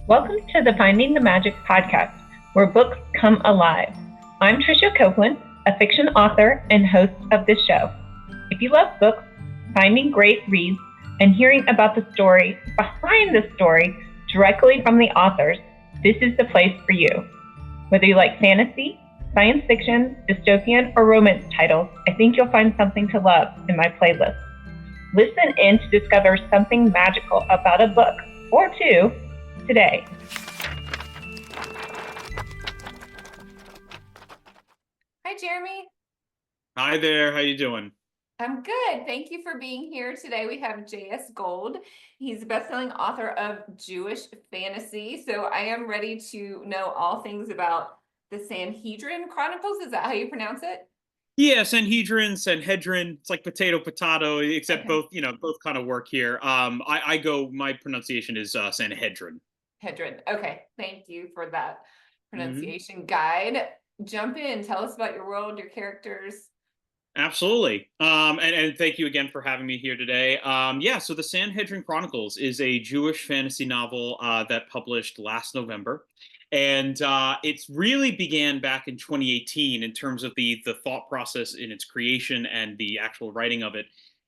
Welcome to the Finding the Magic podcast, where books come alive. I'm Tricia Copeland, a fiction author and host of this show. If you love books, finding great reads, and hearing about the story behind the story directly from the authors, this is the place for you. Whether you like fantasy, science fiction, dystopian, or romance titles, I think you'll find something to love in my playlist. Listen in to discover something magical about a book or two today. Hi, Jeremy. Hi there. How you doing? I'm good. Thank you for being here today. We have J.S. Gold. He's a best-selling author of Jewish fantasy. So I am ready to know all things about the Sanhedrin Chronicles. Is that how you pronounce it? Yeah, Sanhedrin. It's like potato, except Okay. both kind of work here. My pronunciation is Sanhedrin. Hedron. Okay. Thank you for that Hmm. pronunciation guide. Jump in. Tell us about your world, your characters. Absolutely. And thank you again for having me here today. Yeah, so the Sanhedrin Chronicles is a Jewish fantasy novel that published last November. And it's really began back in 2018 in terms of the thought process in its creation and the actual writing of it.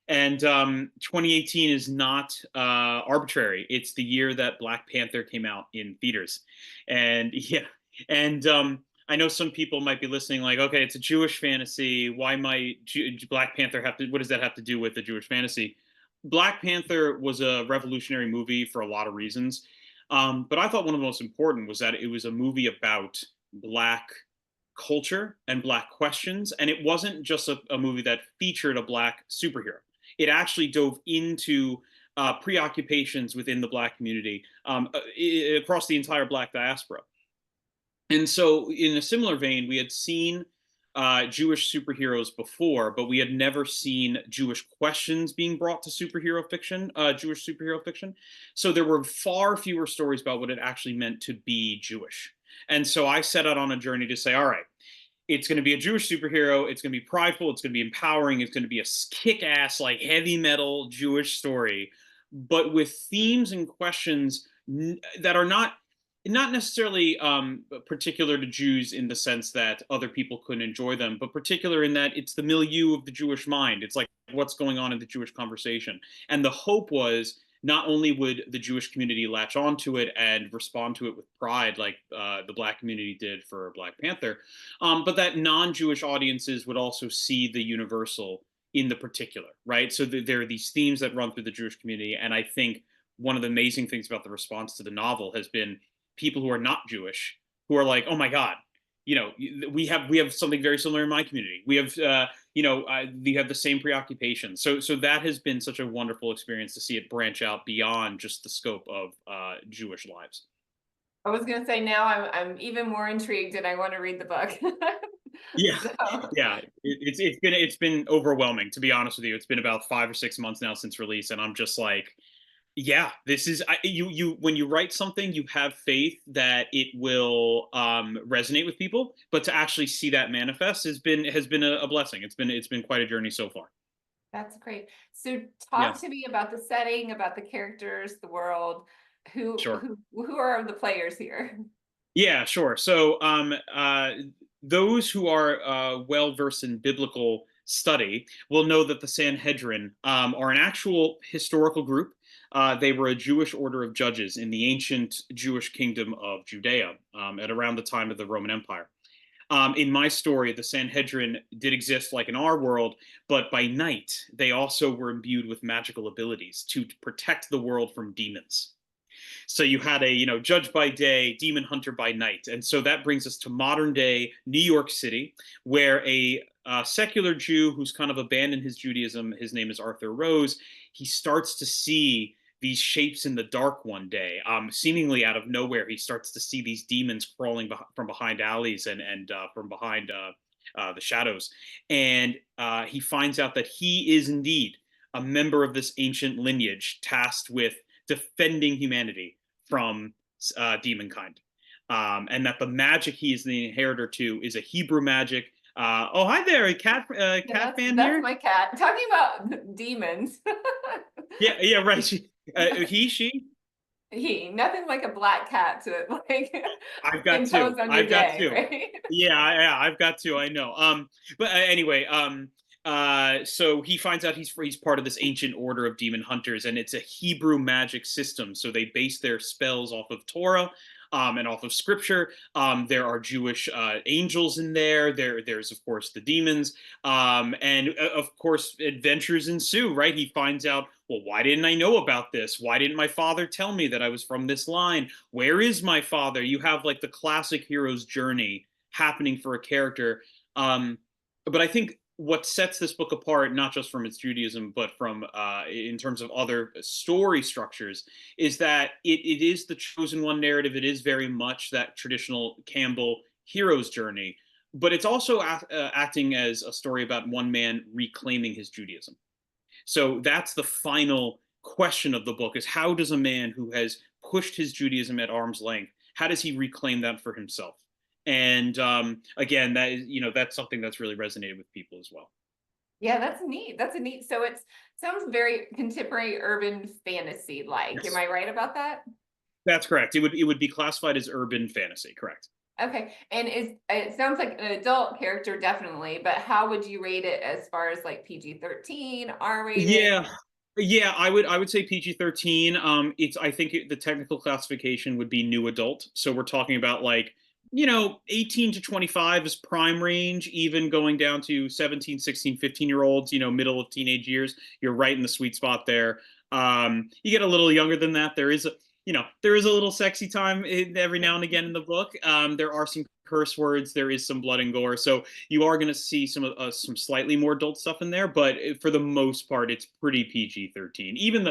And 2018 is not arbitrary. It's the year that Black Panther came out in theaters. And yeah, and I know some people might be listening, like, okay, it's a Jewish fantasy. Why might Black Panther have to? What does that have to do with the Jewish fantasy? Black Panther was a revolutionary movie for a lot of reasons, but I thought one of the most important was that it was a movie about Black culture and Black questions, and it wasn't just a movie that featured a Black superhero. It actually dove into preoccupations within the Black community across the entire Black diaspora. And so, in a similar vein, we had seen Jewish superheroes before, but we had never seen Jewish questions being brought to superhero fiction, Jewish superhero fiction. So there were far fewer stories about what it actually meant to be Jewish. And so I set out on a journey to say, all right, it's going to be a Jewish superhero. It's going to be prideful. It's going to be empowering. It's going to be a kick-ass, like heavy metal Jewish story, but with themes and questions that are not necessarily particular to Jews in the sense that other people couldn't enjoy them, but particular in that it's the milieu of the Jewish mind. It's like what's going on in the Jewish conversation. And the hope was not only would the Jewish community latch onto it and respond to it with pride, like the Black community did for Black Panther, but that non-Jewish audiences would also see the universal in the particular, right? So there are these themes that run through the Jewish community, and I think one of the amazing things about the response to the novel has been people who are not Jewish who are like, oh my God, we have something very similar in my community. We have we have the same preoccupations. So that has been such a wonderful experience to see it branch out beyond just the scope of Jewish lives. I was going to say now I'm even more intrigued and I want to read the book. Yeah, So, yeah. It's been overwhelming, to be honest with you. It's been about 5 or 6 months now since release, and I'm just like, yeah, this is you when you write something, you have faith that it will resonate with people, but to actually see that manifest has been a blessing. It's been quite a journey so far. that's great. So Yeah, talk to me about the setting, about the characters, the world. Who sure. who who are the players here? Yeah, sure. So, those who are well versed in biblical study will know that the Sanhedrin are an actual historical group. They were a Jewish order of judges in the ancient Jewish kingdom of Judea at around the time of the Roman Empire. In my story, the Sanhedrin did exist like in our world, but by night, they also were imbued with magical abilities to protect the world from demons. So you had a judge by day, demon hunter by night, and so that brings us to modern day New York City, where a secular Jew who's kind of abandoned his Judaism, his name is Arthur Rose, he starts to see these shapes in the dark one day. Seemingly out of nowhere, he starts to see these demons crawling from behind alleys and from behind the shadows, and he finds out that he is indeed a member of this ancient lineage tasked with defending humanity from demon kind. And that the magic he is the inheritor to is a Hebrew magic. Oh, hi there, a Yeah, cat fan that's here. my cat. Talking about demons. Yeah, yeah, right. He, she. Nothing like a black cat to like I've got impose two. on your I've got day, two. right? Yeah, I've got two. I know. But anyway, so he finds out he's part of this ancient order of demon hunters, and it's a Hebrew magic system. So they base their spells off of Torah, and off of Scripture. There are Jewish angels in there. There's of course the demons, and of course adventures ensue. Right? He finds out. Well, why didn't I know about this? Why didn't my father tell me that I was from this line? Where is my father? You have like the classic hero's journey happening for a character. But I think what sets this book apart, not just from its Judaism, but from in terms of other story structures, is that it is the chosen one narrative. It is very much that traditional Campbell hero's journey, but it's also acting as a story about one man reclaiming his Judaism. So that's the final question of the book: is how does a man who has pushed his Judaism at arm's length, how does he reclaim that for himself? And again, that is, that's something that's really resonated with people as well. Yeah, that's neat. That's a neat. So it sounds very contemporary urban fantasy like. Am Yes, I right about that? that's correct. It would be classified as urban fantasy, correct? Okay. And it sounds like an adult character, definitely, but how would you rate it as far as like PG-13, R-rated? Yeah, yeah, I would say PG-13. I think the technical classification would be new adult. So we're talking about like 18 to 25 is prime range, even going down to 17, 16, 15-year olds, middle of teenage years. You're right in the sweet spot there. You get a little younger than that. There is a little sexy time every now and again in the book. There are some curse words. There is some blood and gore. So you are going to see some slightly more adult stuff in there, but for the most part, it's pretty PG-13. Even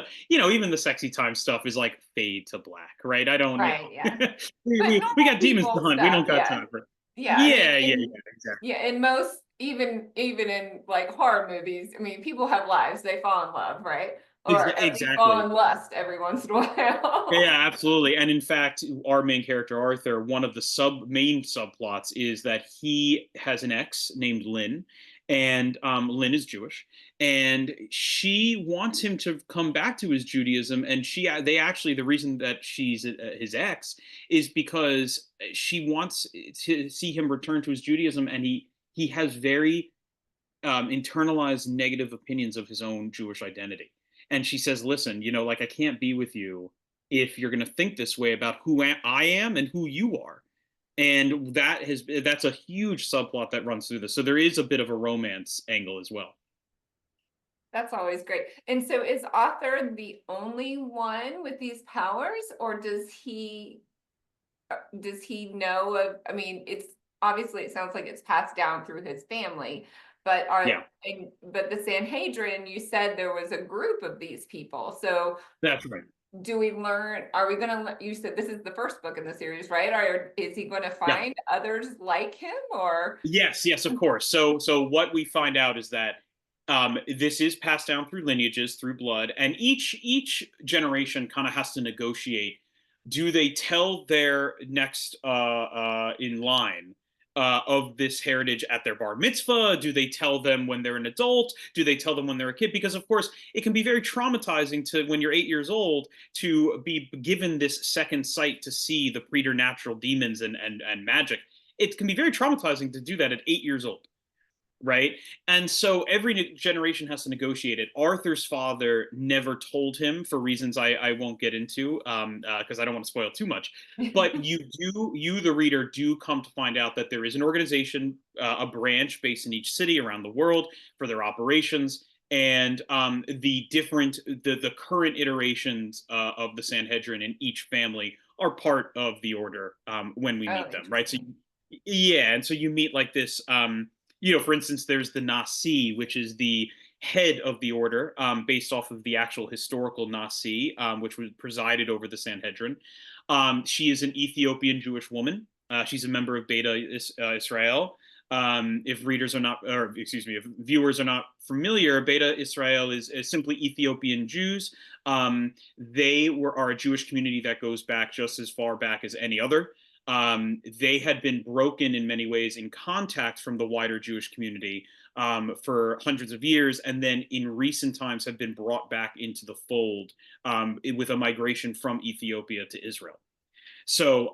the sexy time stuff is like fade to black, right? I don't, Right, yeah. we, But we, we normal got demons to people hunt. We stuff, don't got yeah. time for it. Yeah, I mean, Yeah, yeah, and yeah, exactly. yeah, in most even in like horror movies, I mean, people have lives, they fall in love, right? Or at least fall Exactly. in lust every once in a while. Yeah, absolutely. And in fact, our main character, Arthur, one of the main subplots is that he has an ex named Lynn, and Lynn is Jewish, and she wants him to come back to his Judaism. And the reason that she's his ex is because she wants to see him return to his Judaism, and he has very internalized negative opinions of his own Jewish identity. And she says, listen, like I can't be with you if you're going to think this way about who I am and who you are. And that's a huge subplot that runs through this. So there is a bit of a romance angle as well. That's always great. And so is Arthur the only one with these powers, or does he know of, I mean, it's obviously it sounds like it's passed down through his family, but Yeah, but the Sanhedrin, you said there was a group of these people. So that's right. are we gonna, you said this is the first book in the series, right? Or is he gonna Yeah. find others like him, or? Yes, of course. So what we find out is that this is passed down through lineages, through blood, and each generation kind of has to negotiate. Do they tell their next in line of this heritage at their bar mitzvah? Do they tell them when they're an adult? Do they tell them when they're a kid? Because of course, it can be very traumatizing to when you're 8 years old to be given this second sight to see the preternatural demons and magic. It can be very traumatizing to do that at 8 years old, right? And so every generation has to negotiate it. Arthur's father never told him for reasons I won't get into because I don't want to spoil too much. But you, the reader, do come to find out that there is an organization, a branch based in each city around the world for their operations. And the current iterations of the Sanhedrin in each family are part of the order when we Oh, meet them, right? So interesting. yeah, and so you meet like this. For instance, there's the Nasi, which is the head of the order, based off of the actual historical Nasi, which was presided over the Sanhedrin. She is an Ethiopian Jewish woman. She's a member of Beta Israel. If readers are not, or excuse me, if viewers are not familiar, Beta Israel is simply Ethiopian Jews. They are a Jewish community that goes back just as far back as any other. they had been broken in many ways in contact from the wider Jewish community for hundreds of years, and then in recent times have been brought back into the fold with a migration from Ethiopia to Israel. So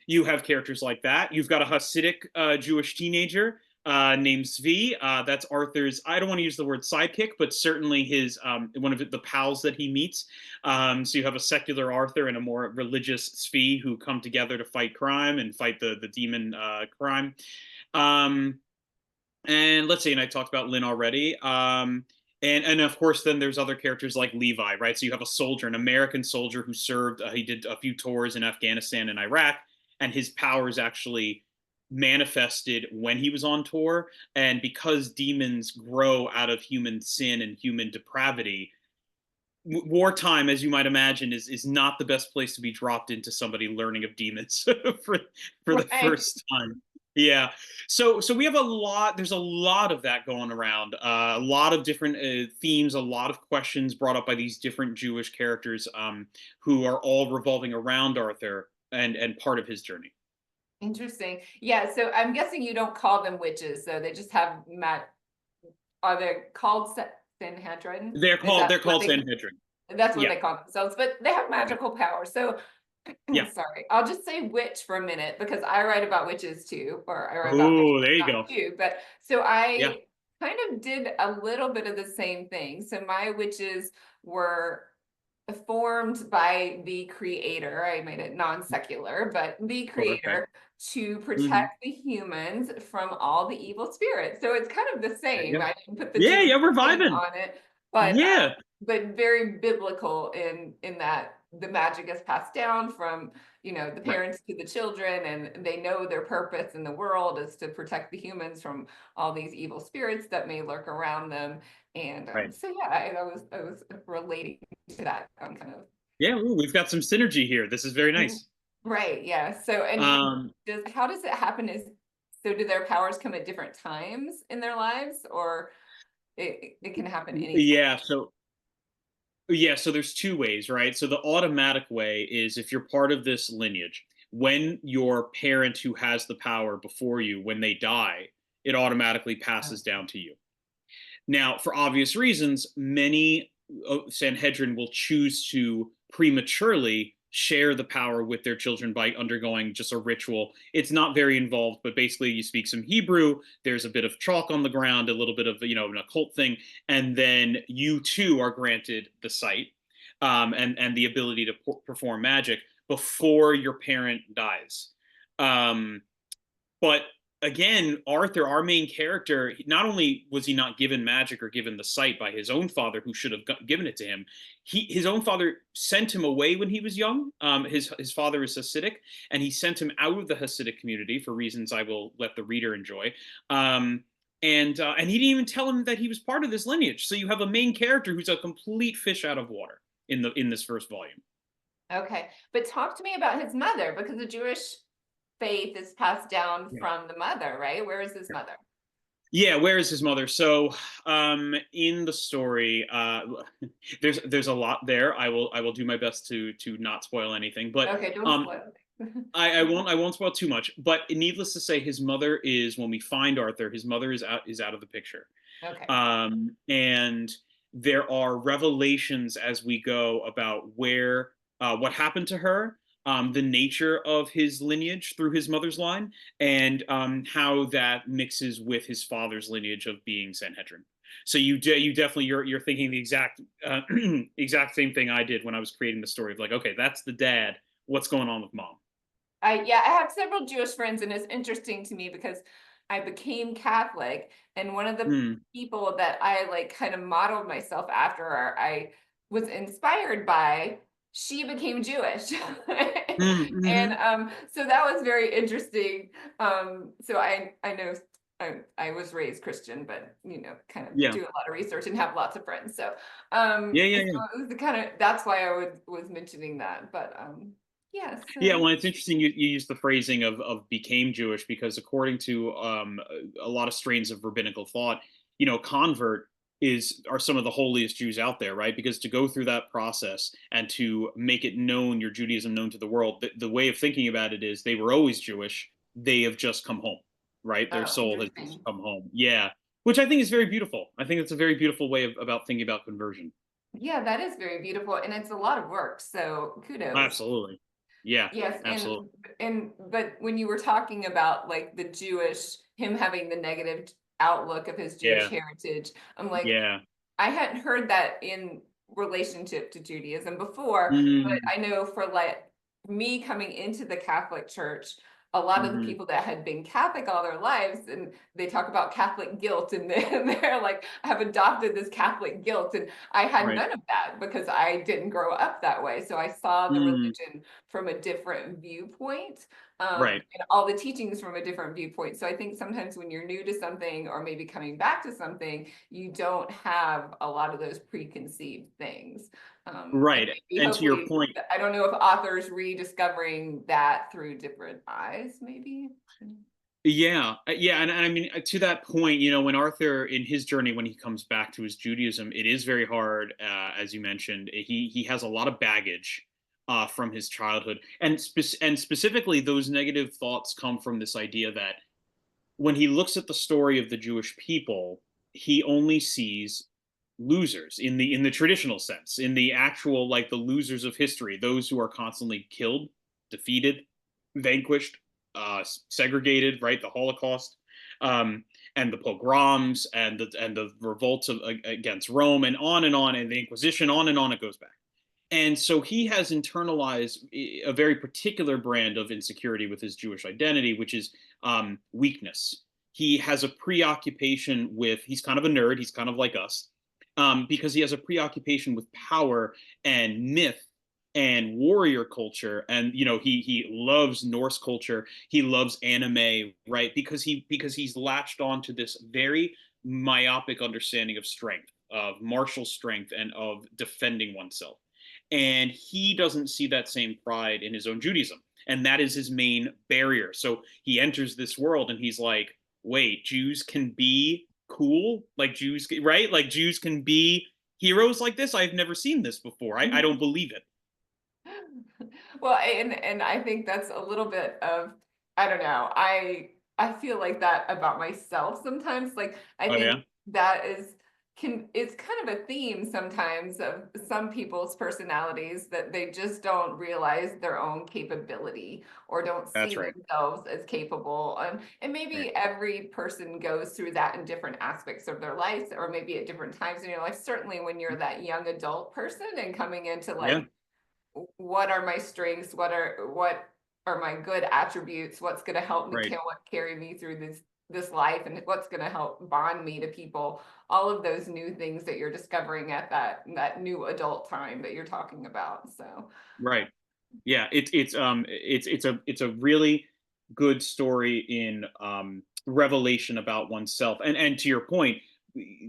you have characters like that. You've got a Hasidic Jewish teenager named Zvi. That's Arthur's, I don't want to use the word sidekick, but certainly his one of the pals that he meets. So you have a secular Arthur and a more religious Zvi who come together to fight crime and fight the demon crime. And let's see, and I talked about Lynn already. And of course, then there's other characters like Levi, right? So you have a soldier, an American soldier who served. He did a few tours in Afghanistan and Iraq, and his powers actually manifested when he was on tour. And because demons grow out of human sin and human depravity, wartime, as you might imagine, is not the best place to be dropped into somebody learning of demons for the Right. first time. Yeah. So we have a lot. There's a lot of that going around. A lot of different themes. A lot of questions brought up by these different Jewish characters who are all revolving around Arthur and part of his journey. Interesting. Yeah, so I'm guessing you don't call them witches, so they just have are they called Sanhedrin? They're called What Sanhedrin. that's what Yeah. they call themselves, but they have magical powers. So Yeah. sorry, I'll just say witch for a minute because I write about witches too, or I write about Oh, there you go. too. But so Yeah. I kind of did a little bit of the same thing. So my witches were formed by the creator. I made it non-secular, but the creator to Mhm. protect the humans from all the evil spirits. So it's kind of the There you same. go. I didn't put the Yeah, Jewish yeah, we're spin vibing. on it, but Yeah. very biblical in that the magic is passed down from the Right. parents to the children, and they know their purpose in the world is to protect the humans from all these evil spirits that may lurk around them. And Right. so yeah, I was relating to that kind of. Yeah, ooh, we've got some synergy here. This is very Mhm. nice. Right, yeah. So and Um, how does it happen is so do their powers come at different times in their lives, or it can happen anytime? yeah, so there's two ways, right? So the automatic way is if you're part of this lineage, when your parent who has the power before you, when they die, it automatically passes Okay. down to you. Now, for obvious reasons, many Sanhedrin will choose to prematurely share the power with their children by undergoing just a ritual. It's not very involved, but basically you speak some Hebrew, there's a bit of chalk on the ground, a little bit of, an occult thing, and then you too are granted the sight and the ability to perform magic before your parent dies. Um, but again, Arthur, our main character, not only was he not given magic or given the sight by his own father, who should have given it to him, his own father sent him away when he was young. His father is Hasidic, and he sent him out of the Hasidic community for reasons I will let the reader enjoy. And he didn't even tell him that he was part of this lineage. So you have a main character who's a complete fish out of water in this first volume. Okay, but talk to me about his mother, because the Jewish faith is passed down Yeah. from the mother, right? Where is his mother? Yeah, where is his mother? So, in the story, there's a lot there. I will do my best to not spoil anything, but Okay, don't spoil it. I won't spoil too much. But needless to say, his mother is when we find Arthur, his mother is out of the picture. Okay. And there are revelations as we go about what happened to her, the nature of his lineage through his mother's line, and how that mixes with his father's lineage of being Sanhedrin. So you definitely you're thinking the exact same thing I did when I was creating the story of like, okay, that's the dad. What's going on with mom? Yeah, I have several Jewish friends, and it's interesting to me because I became Catholic, and one of the Hmm. people that I like kind of modeled myself after, or I was inspired by, she became Jewish. And Mm-hmm. so that was very interesting. So I know I was raised Christian, but kind of Yeah. do a lot of research and have lots of friends. So Yeah. so Yeah. it was the kind of that's why I was mentioning that. But yeah, Yeah, so well, it's interesting you use the phrasing of became Jewish because according to a lot of strains of rabbinical thought, convert are some of the holiest Jews out there, right? Because to go through that process and to make it known, your Judaism known to the world, the way of thinking about it is they were always Jewish. They have just come home, right? Their Oh, soul has just interesting. come home. Yeah, which I think is very beautiful. I think it's a very beautiful way about thinking about conversion. Yeah, that is very beautiful, and it's a lot of work, so kudos. Absolutely. Yeah, Yes, absolutely. and but when you were talking about like the Jewish, him having the negative outlook of his Jewish Yeah, heritage, I'm like, yeah. I hadn't heard that in relationship to Judaism before, but Mm, I know for like me coming into the Catholic Church, a lot of the hmm. people that had been Catholic all their lives, and they talk about Catholic guilt, and they're like, I have adopted this Catholic guilt, and I had Right. none of that because I didn't grow up that way. So I saw the Mm, religion from a different viewpoint, right. and all the teachings from a different viewpoint. So I think sometimes when you're new to something or maybe coming back to something, you don't have a lot of those preconceived things. And Right. maybe And to your hopefully, point, I don't know if authors rediscovering that through different eyes, maybe. yeah, yeah, and I mean to that point, when Arthur in his journey when he comes back to his Judaism, it is very hard, as you mentioned. He has a lot of baggage from his childhood, and specifically those negative thoughts come from this idea that when he looks at the story of the Jewish people, he only sees losers in the traditional sense, in the actual like the losers of history, those who are constantly killed, defeated, vanquished, segregated, right? The Holocaust, um, and the pogroms and the revolts against Rome, and on, and the Inquisition, on and on it goes back. And so he has internalized a very particular brand of insecurity with his Jewish identity, which is weakness. He has a preoccupation with, he's kind of a nerd, he's kind of like us, because he has a preoccupation with power and myth and warrior culture. And he loves Norse culture, he loves anime, right? Because he's latched on to this very myopic understanding of strength, of martial strength, and of defending oneself. And he doesn't see that same pride in his own Judaism. And that is his main barrier. So he enters this world and he's like, wait, Jews can be cool? Like Jews, right? Like Jews can be heroes like this? I've never seen this before. I don't believe it. Well, and I think that's a little bit of, I don't know. I feel like that about myself sometimes. Like I Oh, think yeah. that is can it's kind of a theme sometimes of some people's personalities that they just don't realize their own capability or don't That's see right. themselves as capable. And Right. maybe every person goes through that in different aspects of their life or maybe at different times in your life. Certainly when you're that young adult person and coming into Yeah. like what are my strengths, what are my good attributes, what's going to help me Right. carry me through this life, and what's going to help bond me to people, all of those new things that you're discovering at that new adult time that you're talking about. So Right. Yeah, it's a really good story in revelation about oneself, and to your point,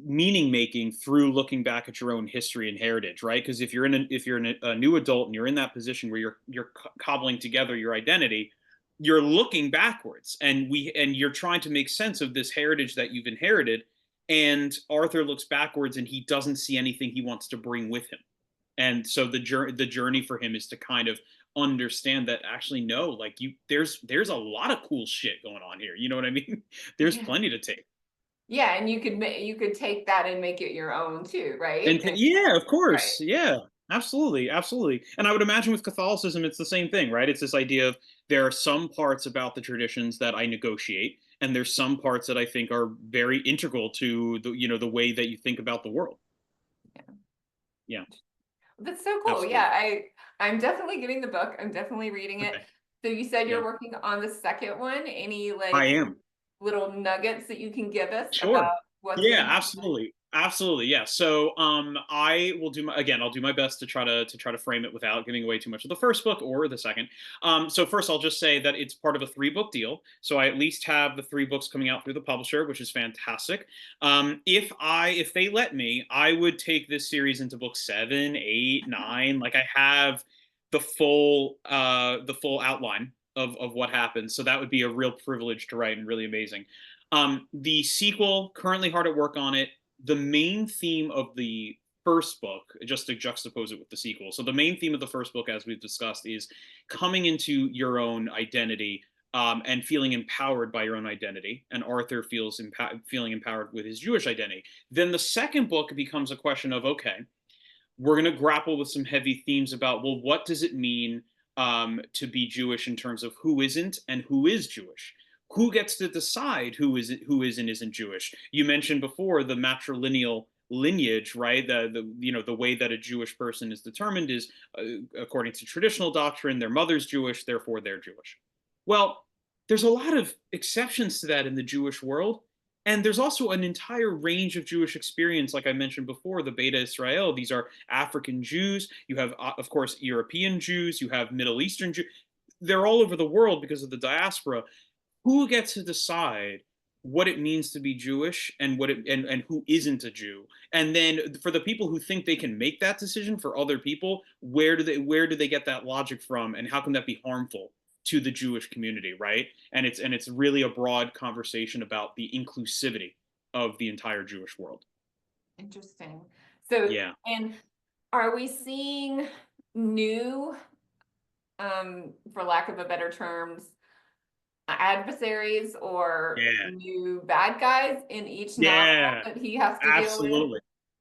meaning making through looking back at your own history and heritage, right? Because if you're a new adult and you're in that position where you're cobbling together your identity, you're looking backwards, and you're trying to make sense of this heritage that you've inherited. And Arthur looks backwards and he doesn't see anything he wants to bring with him, and so the journey for him is to kind of understand that actually no, like there's a lot of cool shit going on here, you know what I mean? There's yeah, plenty to take. yeah, and you could take that and make it your own too, right? And Yeah, of right. course, yeah, absolutely, absolutely. And I would imagine with Catholicism it's the same thing, right? It's this idea of there are some parts about the traditions that I negotiate, and there's some parts that I think are very integral to the way that you think about the world. Yeah, That's so cool. absolutely. Yeah, I'm definitely getting the book. I'm definitely reading it. Okay. So you said Yeah, you're working on the second one. Any I like am. little nuggets that you can give us Sure. about what's going Yeah, to happen? absolutely. Absolutely. Yeah. So I will I'll do my best to try to frame it without giving away too much of the first book or the second. So first I'll just say that it's part of a 3-book deal. So I at least have the 3 books coming out through the publisher, which is fantastic. If they let me, I would take this series into book 7, 8, 9. Like I have the full outline of what happens. So that would be a real privilege to write and really amazing. The sequel, currently hard at work on it. the main theme of the first book, just to juxtapose it with the sequel. So the main theme of the first book, as we've discussed, is coming into your own identity, and feeling empowered by your own identity. And Arthur feels feeling empowered with his Jewish identity. Then the second book becomes a question of, okay, we're going to grapple with some heavy themes about, well, what does it mean to be Jewish in terms of who isn't and who is Jewish? Who gets to decide who is and isn't Jewish? You mentioned before the matrilineal lineage, right? The way that a Jewish person is determined is according to traditional doctrine, their mother's Jewish, therefore they're Jewish. Well, there's a lot of exceptions to that in the Jewish world. And there's also an entire range of Jewish experience, like I mentioned before, the Beta Israel. These are African Jews. You have, of course, European Jews. You have Middle Eastern Jews. They're all over the world because of the diaspora. Who gets to decide what it means to be Jewish and and who isn't a Jew? And then for the people who think they can make that decision for other people, where do they get that logic from, and how can that be harmful to the Jewish community, right? And it's really a broad conversation about the inclusivity of the entire Jewish world. Interesting. So, Yeah. and are we seeing new, for lack of a better terms, adversaries or Yeah. new bad guys in each novel Yeah. that he has to deal with? Absolutely.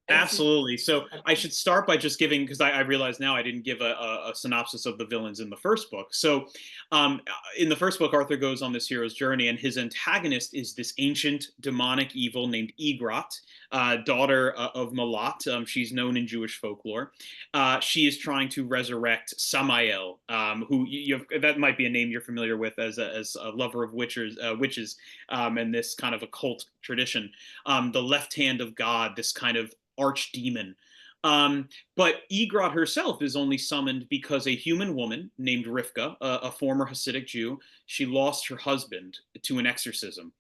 Absolutely. So I should start by just giving, because I realize now I didn't give a synopsis of the villains in the first book. So in the first book, Arthur goes on this hero's journey, and his antagonist is this ancient demonic evil named Egrat, daughter of Malat. She's known in Jewish folklore. She is trying to resurrect Samael, who that might be a name you're familiar with as a lover of witches, and this kind of occult tradition. The left hand of God, this kind of archdemon. But Egrat herself is only summoned because a human woman named Rivka, a former Hasidic Jew, she lost her husband to an exorcism.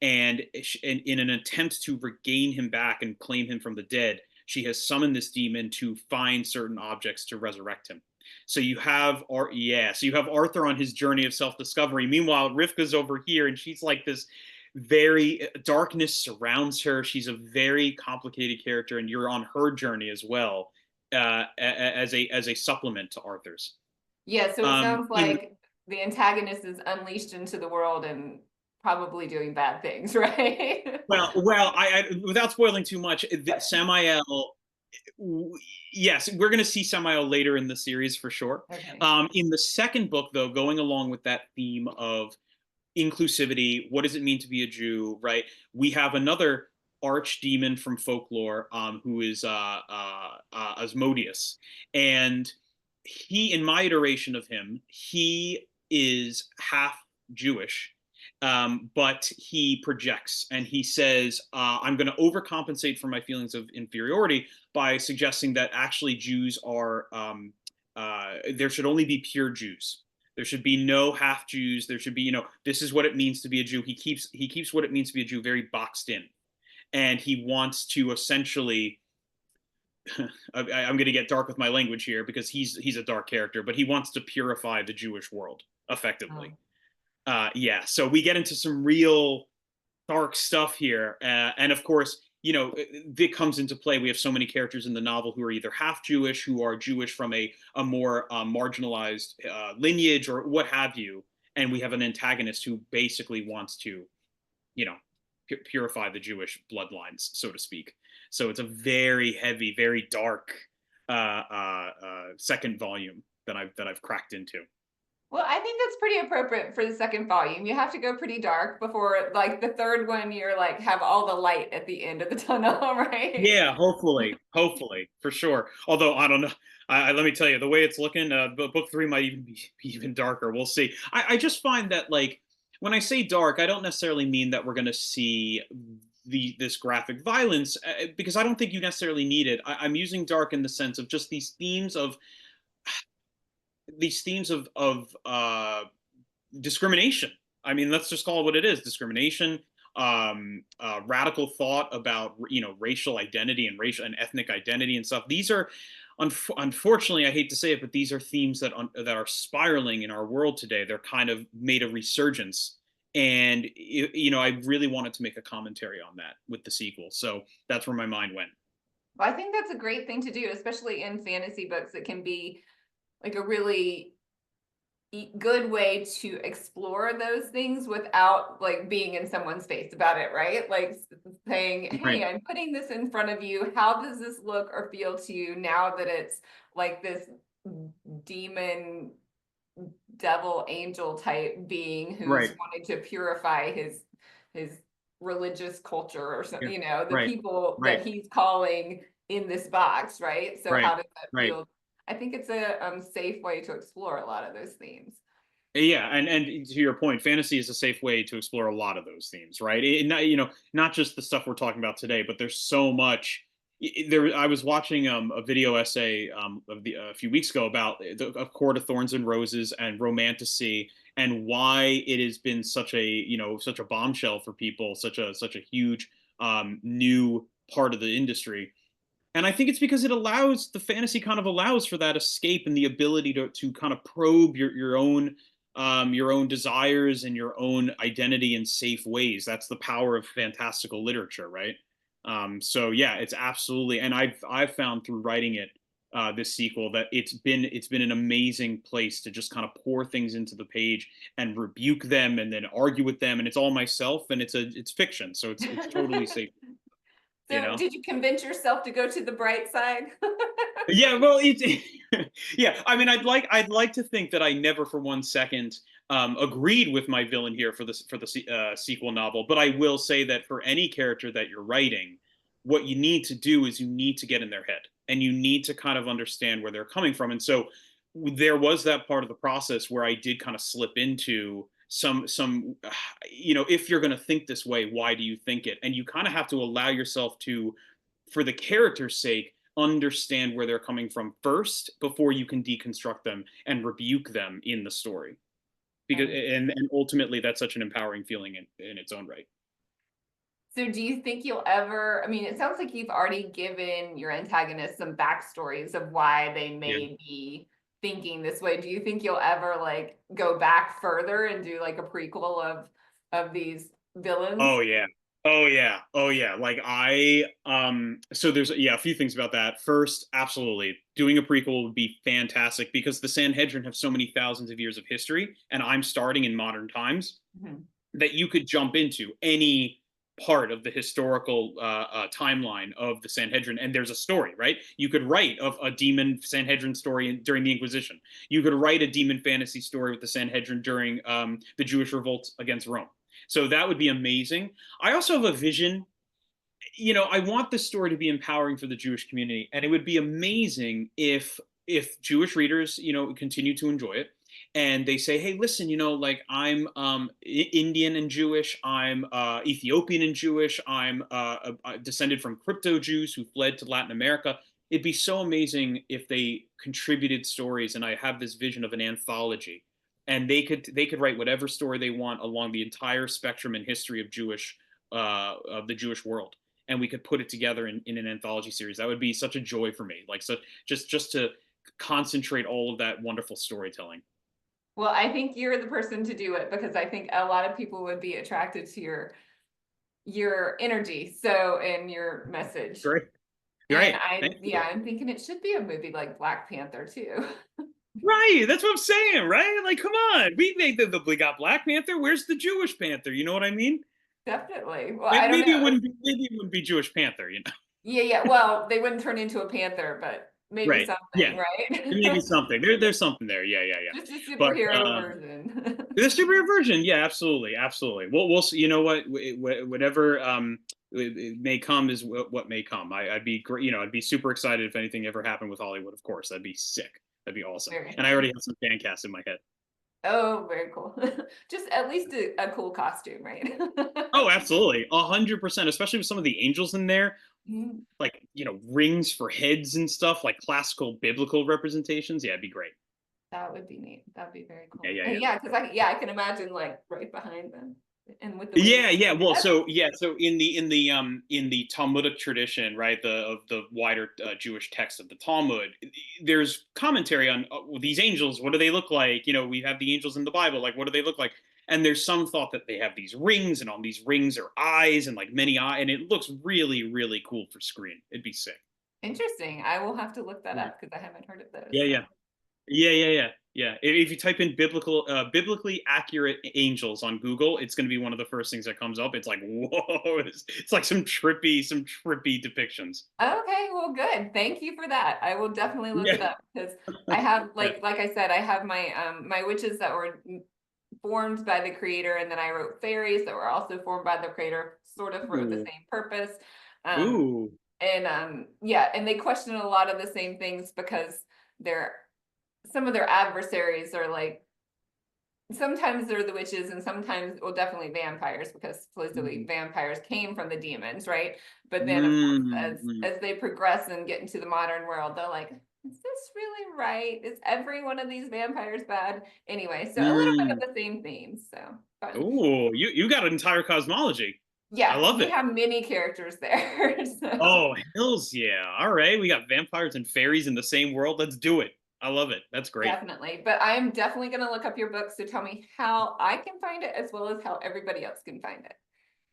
And in an attempt to regain him back and claim him from the dead, she has summoned this demon to find certain objects to resurrect him. So you have Arthur on his journey of self-discovery. Meanwhile, Rivka's over here, and she's like this very darkness surrounds her. She's a very complicated character, and you're on her journey as well, as a supplement to Arthur's. Yeah, so it sounds In like the antagonist is unleashed into the world and probably doing bad things, right? I without spoiling too much, Samael. Yes, we're going to see Samael later in the series for sure. Okay. In the second book, though, going along with that theme of inclusivity, what does it mean to be a Jew, right? We have another archdemon from folklore, who is Asmodeus, and he, in my iteration of him, he is half Jewish, but he projects and he says, I'm going to overcompensate for my feelings of inferiority by suggesting that actually Jews are, there should only be pure Jews. There should be no half Jews. There should be, this is what it means to be a Jew. He keeps what it means to be a Jew very boxed in. And he wants to essentially, I'm going to get dark with my language here because he's a dark character, but he wants to purify the Jewish world effectively. So we get into some real dark stuff here. And of course, it comes into play. We have so many characters in the novel who are either half Jewish, who are Jewish from a more marginalized lineage or what have you. And we have an antagonist who basically wants to, purify the Jewish bloodlines, so to speak. So it's a very heavy, very dark second volume that I've cracked into. Well, I think that's pretty appropriate for the second volume. You have to go pretty dark before, like, the third one, you're like, have all the light at the end of the tunnel, right? Yeah, hopefully, for sure. Although I don't know, let me tell you, the way it's looking, book 3 might even be even darker. We'll see. I just find that, like, when I say dark, I don't necessarily mean that we're going to see this graphic violence, because I don't think you necessarily need it. I'm using dark in the sense of just these themes of discrimination. I mean, let's just call it what it is: discrimination, radical thought about racial identity and racial and ethnic identity and stuff. These are, unfortunately, I hate to say it, but these are themes that are spiraling in our world today. They're kind of made a resurgence And I really wanted to make a commentary on that with the sequel, so that's where my mind went. Well, I think that's a great thing to do, especially in fantasy books. It can be like a really good way to explore those things without like being in someone's face about it, right? Like saying, Right, hey, I'm putting this in front of you. How does this look or feel to you now that it's like this demon, devil, angel type being who's right, wanting to purify his religious culture or yeah, something, you know, the right, people that right, he's calling in this box, right? So right, how does that right. feel? I think it's a safe way to explore a lot of those themes. Yeah, and to your point, fantasy is a safe way to explore a lot of those themes, right? Not just the stuff we're talking about today, but there's so much. There, I was watching a video essay a few weeks ago about A Court of Thorns and Roses and romanticy, and why it has been such a bombshell for people, such a huge new part of the industry. And I think it's because the fantasy kind of allows for that escape and the ability to kind of probe your own desires and your own identity in safe ways. That's the power of fantastical literature, right? So yeah, it's absolutely, and I've found through writing this sequel, that it's been an amazing place to just kind of pour things into the page and rebuke them and then argue with them, and it's all myself, and it's fiction, so it's totally safe, you So know. did you convince yourself to go to the bright side? Yeah, well, it's yeah. I mean, I'd like to think that I never for one second agreed with my villain here for the sequel novel, but I will say that for any character that you're writing, what you need to do is you need to get in their head and you need to kind of understand where they're coming from. And so there was that part of the process where I did kind of slip into if you're going to think this way, why do you think it? And you kind of have to allow yourself to, for the character's sake, understand where they're coming from first before you can deconstruct them and rebuke them in the story, because Right. and ultimately that's such an empowering feeling in its own right. So do you think you'll ever, I mean, it sounds like you've already given your antagonist some backstories of why they Yeah. may be thinking this way. Do you think you'll ever like go back further and do like a prequel of these villains? Oh yeah. Oh yeah. Oh yeah. Like so there's a few things about that. First, absolutely. Doing a prequel would be fantastic because the Sanhedrin have so many thousands of years of history and I'm starting in modern times, Mhm. that you could jump into any part of the historical timeline of the Sanhedrin, and there's a story, right? You could write of a demon Sanhedrin story during the Inquisition. You could write a demon fantasy story with the Sanhedrin during the Jewish revolt against Rome. So that would be amazing. I also have a vision. I want this story to be empowering for the Jewish community, and it would be amazing if Jewish readers, continue to enjoy it, and they say, "Hey, listen, like I'm Indian and Jewish, I'm Ethiopian and Jewish, I'm descended from crypto Jews who fled to Latin America." It'd be so amazing if they contributed stories, and I have this vision of an anthology, and they could write whatever story they want along the entire spectrum and history of the Jewish world, and we could put it together in an anthology series. That would be such a joy for me. Like, so just to concentrate all of that wonderful storytelling. Well, I think you're the person to do it because I think a lot of people would be attracted to your energy, so and your message. Great, And great. Thank you. I'm thinking it should be a movie like Black Panther too. Right, that's what I'm saying. Right, like, come on, we got Black Panther. Where's the Jewish Panther? You know what I mean? Definitely. Well, I Maybe, don't maybe it know. wouldn't be maybe it wouldn't be Jewish Panther. Yeah, yeah. Well, they wouldn't turn into a panther, but maybe Right. Yeah. something, right? Maybe something. There's something there. Yeah, yeah, yeah. Just a But superhero version. the superhero version, yeah, absolutely, absolutely. We'll see. You know what? Whatever it may come is what may come. I'd be great. I'd be super excited if anything ever happened with Hollywood. Of course, that'd be sick. That'd be awesome. Very And I cool. already have some fan cast in my head. Oh, very cool. Just at least a cool costume, right? Oh, absolutely, 100%. Especially with some of the angels in there, Mm, like rings for heads and stuff, like classical biblical representations. Yeah, it'd be great. that would be neat. That'd be very Yeah, cool. yeah, And yeah. yeah, because I can imagine like right behind them and with the wings. Yeah, yeah. Well, so in the Talmudic tradition, right, of the wider Jewish text of the Talmud, there's commentary on these angels. What do they look like? We have the angels in the Bible. Like, what do they look like? And there's some thought that they have these rings, and on these rings are eyes and like many eyes, and it looks really, really cool for screen. It'd be sick. Interesting. I will have to look that up because I haven't heard of those. Yeah, yeah. Yeah. If you type in biblically accurate angels on Google, it's going to be one of the first things that comes up. It's like, whoa, it's like some trippy depictions. Okay, well, good. Thank you for that. I will definitely look it Yeah. up because I have, like I said, I have my my witches that were formed by the creator, and then I wrote fairies that were also formed by the creator, sort of for the same purpose. Ooh. And yeah, and they question a lot of the same things because some of their adversaries are like, sometimes they're the witches and sometimes, well, definitely vampires, because supposedly vampires came from the demons, right? But then of course, as they progress and get into the modern world, they're like, is this really right? Is every one of these vampires bad? Anyway, so a little bit of the same themes. So fun. Ooh, you got an entire cosmology. Yeah, I love we it. have many characters there. So. Oh, hells yeah. All right, we got vampires and fairies in the same world. Let's do it. I love it. That's great. Definitely. But I'm definitely going to look up your book. So tell me how I can find it as well as how everybody else can find it.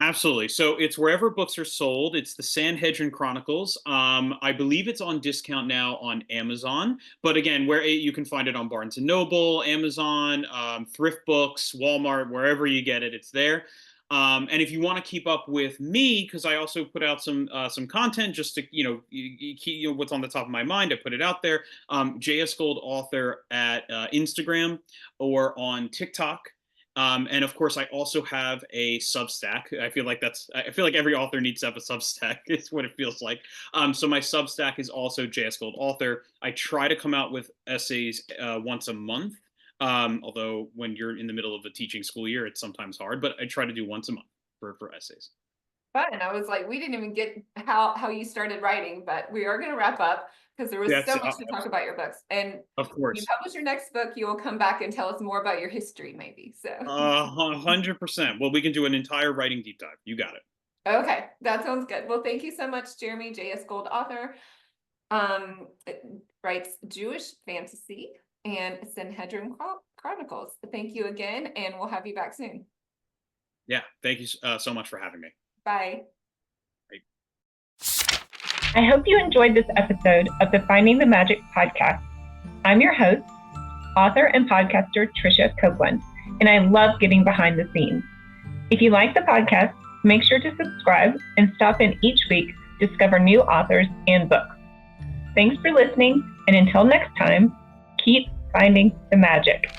Absolutely. So it's wherever books are sold. It's the Sanhedrin Chronicles. I believe it's on discount now on Amazon. But again, you can find it on Barnes and Noble, Amazon, thrift books, Walmart, wherever you get it, it's there. And if you want to keep up with me, because I also put out some content just to what's on the top of my mind, I put it out there. JS Gold Author at Instagram or on TikTok. And of course, I also have a Substack. I feel like every author needs to have a Substack. It's what it feels like. So my Substack is also JS Gold Author. I try to come out with essays once a month. Although when you're in the middle of a teaching school year, it's sometimes hard, but I try to do once a month for essays. Fun. I was like, we didn't even get how you started writing, but we are going to wrap up because there was so much to talk about your books. And of course, when you publish your next book, you will come back and tell us more about your history, maybe. So 100%. Well, we can do an entire writing deep dive. You got it. Okay, that sounds good. Well, thank you so much, Jeremy. JS Gold Author, writes Jewish fantasy and Sanhedrin Chronicles. Thank you again, and we'll have you back soon. Yeah, thank you so much for having me. Bye. I hope you enjoyed this episode of the Finding the Magic podcast. I'm your host, author and podcaster Tricia Copeland, and I love getting behind the scenes. If you like the podcast, make sure to subscribe and stop in each week to discover new authors and books. Thanks for listening, and until next time, keep finding the magic.